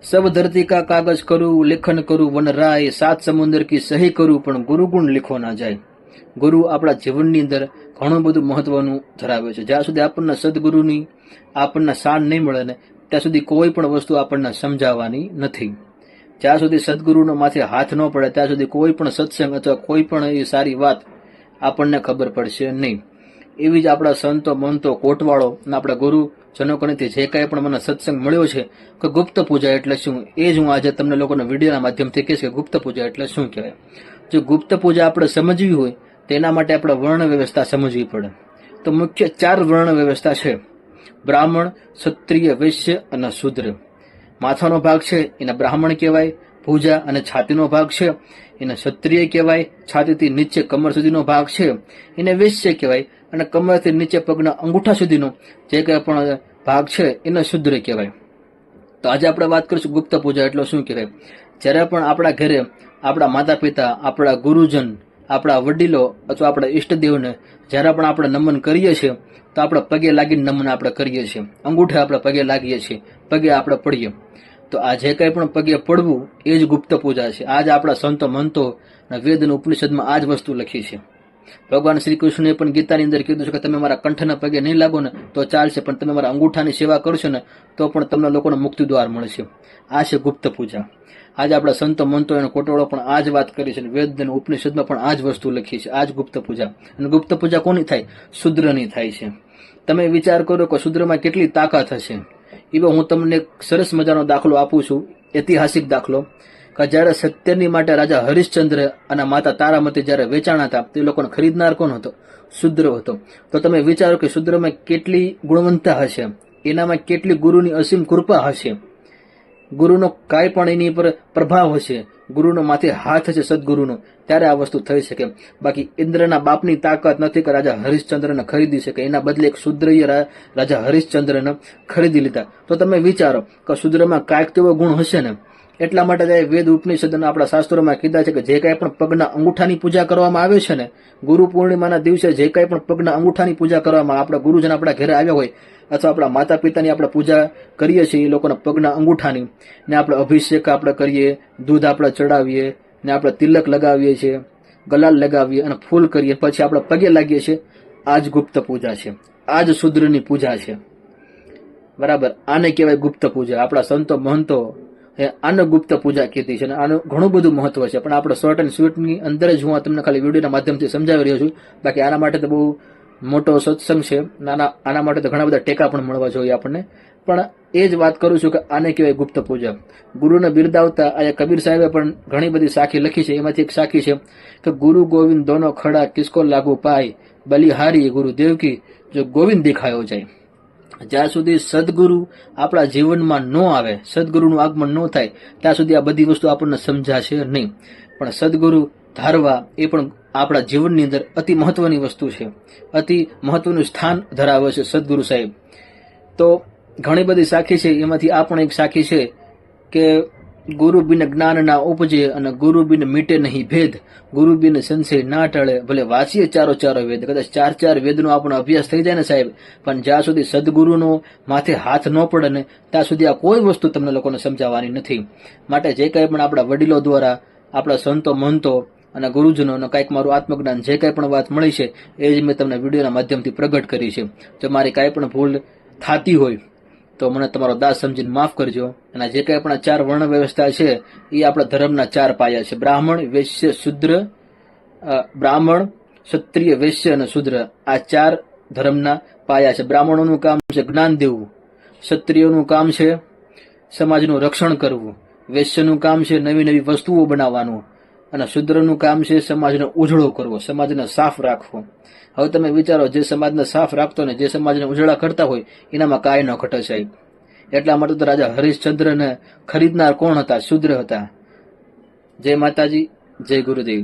सब धरती का कागज करूं, लेखन करूं वन राय, सात समुद्र की सही करूं પણ ગુરુ ગુણ લીખો ના જાય। ગુરુ આપણા જીવનની અંદર ઘણું બધું મહત્વનું ધરાવે છે। જ્યાં સુધી આપણને સદગુરુની આપણને શાન નહીં મળે ને ત્યાં સુધી કોઈ પણ વસ્તુ આપણને સમજાવવાની નથી। જ્યાં સુધી સદગુરુનો માથે હાથ ન પડે ત્યાં સુધી કોઈ પણ સત્સંગ અથવા કોઈ પણ એવી સારી વાત આપણને ખબર પડશે નહીં। એવી જ આપણા સંતો મંતો કોટવાળો અને આપણા ગુરુ જનકોનેથી જે કાંઈ પણ મને સત્સંગ મળ્યો છે કે ગુપ્ત પૂજા એટલે શું, એ જ હું આજે તમને લોકોના વિડીયોના માધ્યમથી કહીશ કે ગુપ્ત પૂજા એટલે શું કહેવાય। જો ગુપ્ત પૂજા આપણે સમજવી હોય તેના માટે આપણે વર્ણ વ્યવસ્થા સમજવી પડે। તો મુખ્ય 4 વર્ણ વ્યવસ્થા છે, બ્રાહ્મણ, ક્ષત્રિય, વૈશ્ય અને શૂદ્ર। માથાનો ભાગ છે એને બ્રાહ્મણ કહેવાય, પૂજા અને છાતીનો ભાગ છે એને ક્ષત્રિય કહેવાય, છાતીથી નીચે કમર સુધીનો ભાગ છે એને વૈશ્ય કહેવાય, અને કમરથી નીચે પગના અંગૂઠા સુધીનો જે કંઈ પણ ભાગ છે એને શૂદ્ર કહેવાય। તો આજે આપણે વાત કરીશું ગુપ્ત પૂજા એટલે શું કહેવાય। જ્યારે પણ આપણા ઘરે આપણા માતા પિતા, આપણા ગુરુજન, આપણા વડીલો અથવા આપણા ઈષ્ટદેવને જ્યારે પણ આપણે નમન કરીએ છીએ તો આપણે પગે લાગીને નમન આપણે કરીએ છીએ, અંગૂઠે આપણે પગે લાગીએ છીએ, પગે આપણે પડીએ। તો આ જે કંઈ પણ પગે પડવું એ જ ગુપ્ત પૂજા છે। આજ આપણા સંતો મંતો અને વેદ અને ઉપનિષદમાં આ જ વસ્તુ લખી છે। ભગવાન શ્રી કૃષ્ણએ પણ ગીતાની અંદર કીધું છે કે તમે મારા કંઠના પગે નહીં લાગો ને તો ચાલશે, પણ તમે મારા અંગૂઠાની સેવા કરશો ને તો પણ તમને લોકોને મુક્તિ દ્વાર મળશે। આ છે ગુપ્ત પૂજા। આજે આપણા સંતો મંતો અને કોટવાળો પણ આ જ વાત કરી છે, વેદ અને ઉપનિષદમાં પણ આ જ વસ્તુ લખી છે, આ જ ગુપ્ત પૂજા। અને ગુપ્ત પૂજા કોની થાય? શૂદ્રની થાય છે। તમે વિચાર કરો કે શૂદ્રમાં કેટલી તાકાત હશે। એવો હું તમને એક સરસ મજાનો દાખલો આપું છું, ઐતિહાસિક દાખલો, કે જ્યારે સત્યની માટે રાજા હરિશ્ચંદ્ર અને માતા તારામતી જ્યારે વેચાણા હતા તે લોકોને ખરીદનાર કોણ હતો? શૂદ્ર હતો। તો તમે વિચારો કે શૂદ્રમાં કેટલી ગુણવંતા હશે, એનામાં કેટલી ગુરુની અસીમ કૃપા હશે, ગુરુનો કાંઈ પણ એની પર પ્રભાવ હશે, ગુરુનો માથે હાથ હશે સદગુરુનો, ત્યારે આ વસ્તુ થઈ શકે। બાકી ઇન્દ્રના બાપની તાકાત નથી કે રાજા હરિશ્ચંદ્રને ખરીદી શકે, એના બદલે એક શૂદ્રએ રાજા હરિશ્ચંદ્રને ખરીદી લીધા। તો તમે વિચારો કે શૂદ્રમાં કાંઈક તેવો ગુણ હશે ને। એટલા માટે વેદ ઉપનિષદ અને આપણા શાસ્ત્રોમાં કીધા છે કે જે કાંઈ પણ પગના અંગૂઠાની પૂજા કરવામાં આવે છે ને, ગુરુ પૂર્ણિમાના દિવસે જે કાંઈ પણ પગના અંગૂઠાની પૂજા કરવામાં, આપણા ગુરુજન આપણા ઘરે આવ્યા હોય અથવા આપણા માતા પિતાની આપણે પૂજા કરીએ છીએ, એ લોકોના પગના અંગૂઠાની ને આપણે અભિષેક આપણે કરીએ, દૂધ આપણે ચડાવીએ ને આપણે તિલક લગાવીએ છીએ, ગલાલ લગાવીએ અને ફૂલ કરીએ, પછી આપણે પગે લાગીએ છીએ, આ જ ગુપ્ત પૂજા છે, આ જ શૂદ્રની પૂજા છે, બરાબર। આને કહેવાય ગુપ્ત પૂજા। આપણા સંતો મહંતો આને ગુપ્ત પૂજા કીધી છે અને આનું ઘણું બધું મહત્વ છે, પણ આપણે શોર્ટ એન્ડ સ્વીટની અંદર જ હું તમને ખાલી વિડીયોના માધ્યમથી સમજાવી રહ્યો છું। બાકી આના માટે તો બહુ મોટો સત્સંગ છે, આના માટે તો ઘણા બધા ટેકા પણ મળવા જોઈએ આપણને, પણ એ જ વાત કરું છું કે આને કહેવાય ગુપ્ત પૂજા। ગુરુને બિરદાવતા આ કબીર સાહેબે પણ ઘણી બધી સાખી લખી છે, એમાંથી એક સાખી છે કે ગુરુ ગોવિંદ દોનો ખડા કિસકો લાગુ પાય, બલિહારી ગુરુદેવ કી જો ગોવિંદ દેખાયો જાય। જ્યાં સુધી સદગુરુ આપણા જીવનમાં ન આવે, સદગુરુનું આગમન ન થાય ત્યાં સુધી આ બધી વસ્તુ આપણને સમજાશે નહીં। પણ સદગુરુ ધારવા એ પણ આપણા જીવનની અંદર અતિ મહત્વની વસ્તુ છે, અતિ મહત્વનું સ્થાન ધરાવે છે સદગુરુ સાહેબ। તો ઘણી બધી સાખી છે, એમાંથી આ પણ એક સાખી છે કે ગુરુ બિન જ્ઞાન ના ઉપજે અને ગુરુ બિન મીટે નહીં ભેદ, ગુરુ બિન સંશય ના ટળે ભલે વાંચીએ ચારો વેદ। કદાચ 4 વેદનો આપણો અભ્યાસ થઈ જાય ને સાહેબ, પણ જ્યાં સુધી સદગુરુનો માથે હાથ ન પડે ને ત્યાં સુધી આ કોઈ વસ્તુ તમને લોકોને સમજાવવાની નથી। માટે જે કંઈ પણ આપણા વડીલો દ્વારા, આપણા સંતો મંતો અને ગુરુજનોને કાંઈક મારું આત્મજ્ઞાન જે કંઈ પણ વાત મળી છે એ જ મેં તમને વિડીયોના માધ્યમથી પ્રગટ કરી છે। જો મારી કાંઈ પણ ભૂલ થતી હોય તો મને તમારો દાસ સમજીને માફ કરજો। અને જે કંઈ પણ 4 વર્ણ વ્યવસ્થા છે એ આપણા ધર્મના 4 પાયા છે, બ્રાહ્મણ, વૈશ્ય, શૂદ્ર, બ્રાહ્મણ, ક્ષત્રિય, વૈશ્ય અને શૂદ્ર, આ 4 ધર્મના પાયા છે। બ્રાહ્મણોનું કામ છે જ્ઞાન દેવું, ક્ષત્રિયોનું કામ છે સમાજનું રક્ષણ કરવું, વૈશ્યનું કામ છે નવી નવી વસ્તુઓ બનાવવાનું, અને શૂદ્રનું કામ છે સમાજને ઉજળો કરવો, સમાજને સાફ રાખવો। હવે તમે વિચારો, જે સમાજને સાફ રાખતો ને જે સમાજને ઉજળા કરતા હોય એનામાં કાંઈ ન ઘટે સાહેબ। એટલા માટે તો રાજા હરિશ્ચંદ્રને ખરીદનાર કોણ હતા? શૂદ્ર હતા। જય માતાજી, જય ગુરુદેવ।